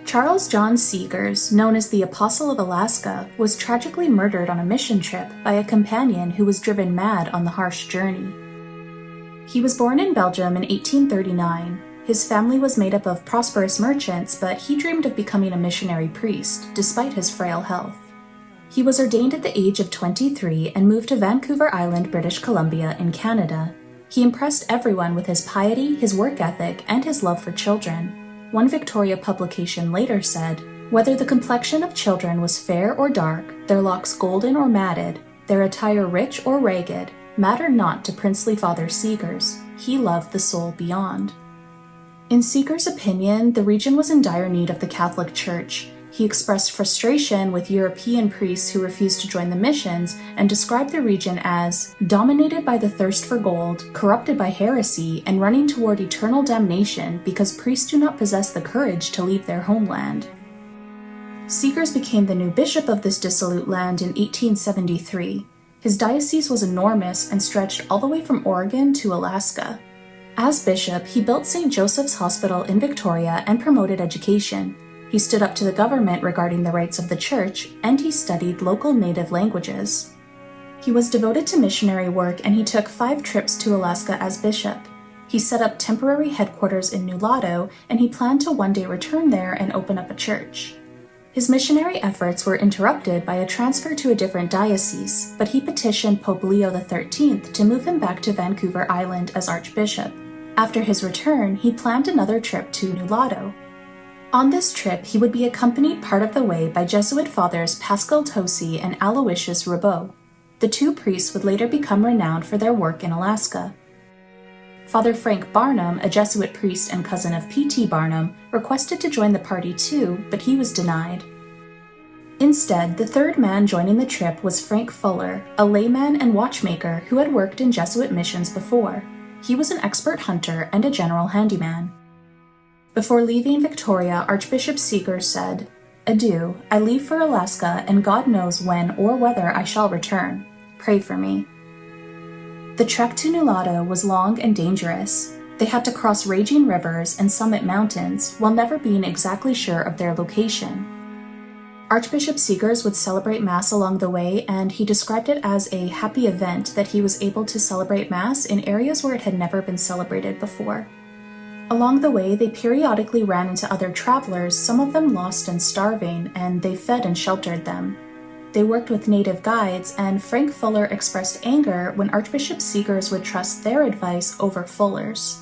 Charles John Seghers, known as the Apostle of Alaska, was tragically murdered on a mission trip by a companion who was driven mad on the harsh journey. He was born in Belgium in 1839. His family was made up of prosperous merchants, but he dreamed of becoming a missionary priest, despite his frail health. He was ordained at the age of 23 and moved to Vancouver Island, British Columbia, in Canada. He impressed everyone with his piety, his work ethic, and his love for children. One Victoria publication later said, "Whether the complexion of children was fair or dark, their locks golden or matted, their attire rich or ragged, mattered not to princely Father Seghers. He loved the soul beyond." In Seghers' opinion, the region was in dire need of the Catholic Church. He expressed frustration with European priests who refused to join the missions and described the region as dominated by the thirst for gold, corrupted by heresy, and running toward eternal damnation because priests do not possess the courage to leave their homeland. Seghers became the new bishop of this dissolute land in 1873. His diocese was enormous and stretched all the way from Oregon to Alaska. As bishop, he built St. Joseph's Hospital in Victoria and promoted education. He stood up to the government regarding the rights of the church, and he studied local native languages. He was devoted to missionary work, and he took 5 trips to Alaska as bishop. He set up temporary headquarters in Nulato, and he planned to one day return there and open up a church. His missionary efforts were interrupted by a transfer to a different diocese, but he petitioned Pope Leo XIII to move him back to Vancouver Island as Archbishop. After his return, he planned another trip to Nulato. On this trip, he would be accompanied part of the way by Jesuit fathers Pascal Tosi and Aloysius Ribot. The 2 priests would later become renowned for their work in Alaska. Father Frank Barnum, a Jesuit priest and cousin of P.T. Barnum, requested to join the party too, but he was denied. Instead, the 3rd man joining the trip was Frank Fuller, a layman and watchmaker who had worked in Jesuit missions before. He was an expert hunter and a general handyman. Before leaving Victoria, Archbishop Seghers said, "Adieu, I leave for Alaska, and God knows when or whether I shall return. Pray for me." The trek to Nulato was long and dangerous. They had to cross raging rivers and summit mountains while never being exactly sure of their location. Archbishop Seghers would celebrate Mass along the way, and he described it as a happy event that he was able to celebrate Mass in areas where it had never been celebrated before. Along the way, they periodically ran into other travelers, some of them lost and starving, and they fed and sheltered them. They worked with native guides, and Frank Fuller expressed anger when Archbishop Seghers would trust their advice over Fuller's.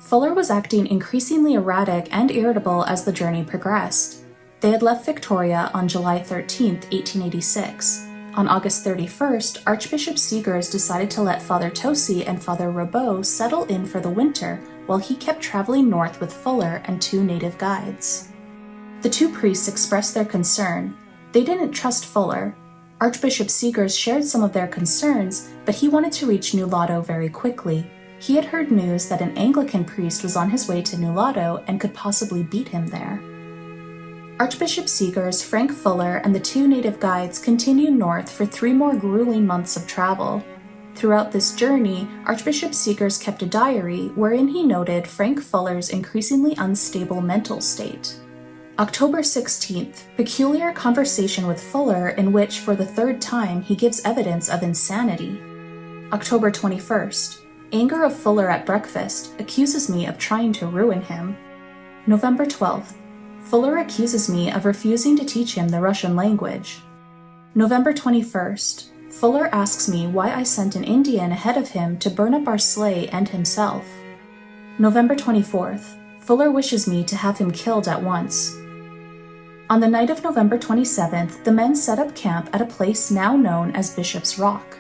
Fuller was acting increasingly erratic and irritable as the journey progressed. They had left Victoria on July 13, 1886. On August 31st, Archbishop Seghers decided to let Father Tosi and Father Ribot settle in for the winter while he kept traveling north with Fuller and 2 native guides. The 2 priests expressed their concern. They didn't trust Fuller. Archbishop Seghers shared some of their concerns, but he wanted to reach Nulato very quickly. He had heard news that an Anglican priest was on his way to Nulato and could possibly beat him there. Archbishop Seghers, Frank Fuller, and the 2 native guides continued north for 3 more grueling months of travel. Throughout this journey, Archbishop Seghers kept a diary wherein he noted Frank Fuller's increasingly unstable mental state. October 16th, peculiar conversation with Fuller in which, for the 3rd time, he gives evidence of insanity. October 21st, anger of Fuller at breakfast, accuses me of trying to ruin him. November 12th, Fuller accuses me of refusing to teach him the Russian language. November 21st, Fuller asks me why I sent an Indian ahead of him to burn up our sleigh and himself. November 24th, Fuller wishes me to have him killed at once. On the night of November 27th, the men set up camp at a place now known as Bishop's Rock.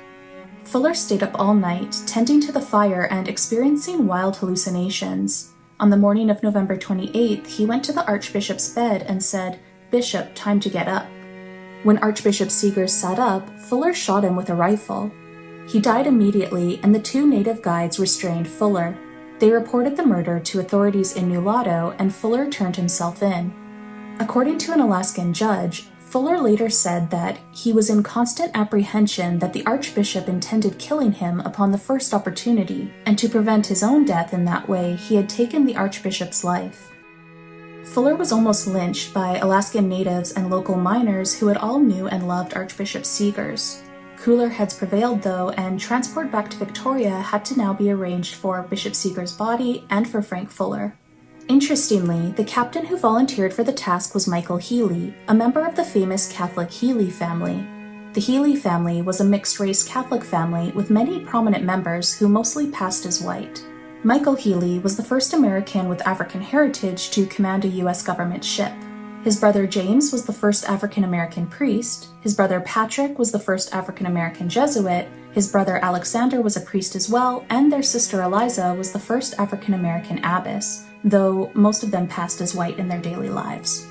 Fuller stayed up all night, tending to the fire and experiencing wild hallucinations. On the morning of November 28th, he went to the Archbishop's bed and said, "Bishop, time to get up." When Archbishop Seghers sat up, Fuller shot him with a rifle. He died immediately, and the 2 native guides restrained Fuller. They reported the murder to authorities in Nulato, and Fuller turned himself in. According to an Alaskan judge, Fuller later said that he was in constant apprehension that the Archbishop intended killing him upon the first opportunity, and to prevent his own death in that way, he had taken the Archbishop's life. Fuller was almost lynched by Alaskan natives and local miners who had all knew and loved Archbishop Seghers. Cooler heads prevailed though, and transport back to Victoria had to now be arranged for Bishop Seghers' body and for Frank Fuller. Interestingly, the captain who volunteered for the task was Michael Healy, a member of the famous Catholic Healy family. The Healy family was a mixed-race Catholic family with many prominent members who mostly passed as white. Michael Healy was the first American with African heritage to command a U.S. government ship. His brother James was the first African-American priest, his brother Patrick was the first African-American Jesuit, his brother Alexander was a priest as well, and their sister Eliza was the first African-American abbess, though most of them passed as white in their daily lives.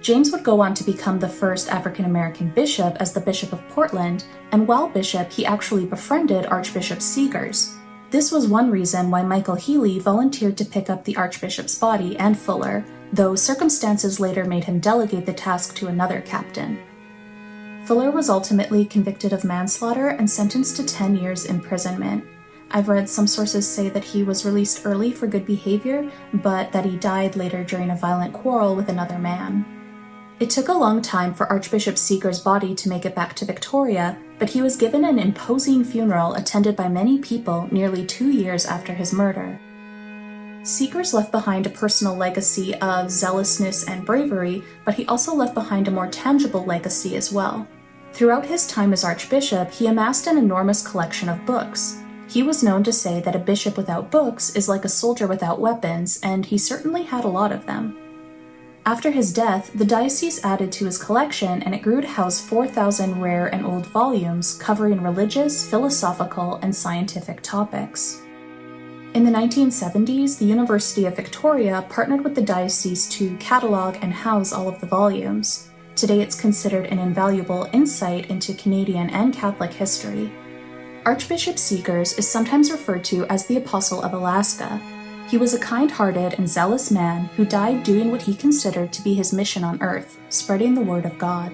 James would go on to become the first African-American bishop as the Bishop of Portland, and while bishop, he actually befriended Archbishop Seghers. This was one reason why Michael Healy volunteered to pick up the Archbishop's body and Fuller, though circumstances later made him delegate the task to another captain. Fuller was ultimately convicted of manslaughter and sentenced to 10 years imprisonment. I've read some sources say that he was released early for good behavior, but that he died later during a violent quarrel with another man. It took a long time for Archbishop Seghers' body to make it back to Victoria, but he was given an imposing funeral attended by many people nearly 2 years after his murder. Seghers left behind a personal legacy of zealousness and bravery, but he also left behind a more tangible legacy as well. Throughout his time as Archbishop, he amassed an enormous collection of books. He was known to say that a bishop without books is like a soldier without weapons, and he certainly had a lot of them. After his death, the diocese added to his collection, and it grew to house 4,000 rare and old volumes covering religious, philosophical, and scientific topics. In the 1970s, the University of Victoria partnered with the diocese to catalog and house all of the volumes. Today it's considered an invaluable insight into Canadian and Catholic history. Archbishop Seghers is sometimes referred to as the Apostle of Alaska. He was a kind-hearted and zealous man who died doing what he considered to be his mission on earth, spreading the word of God.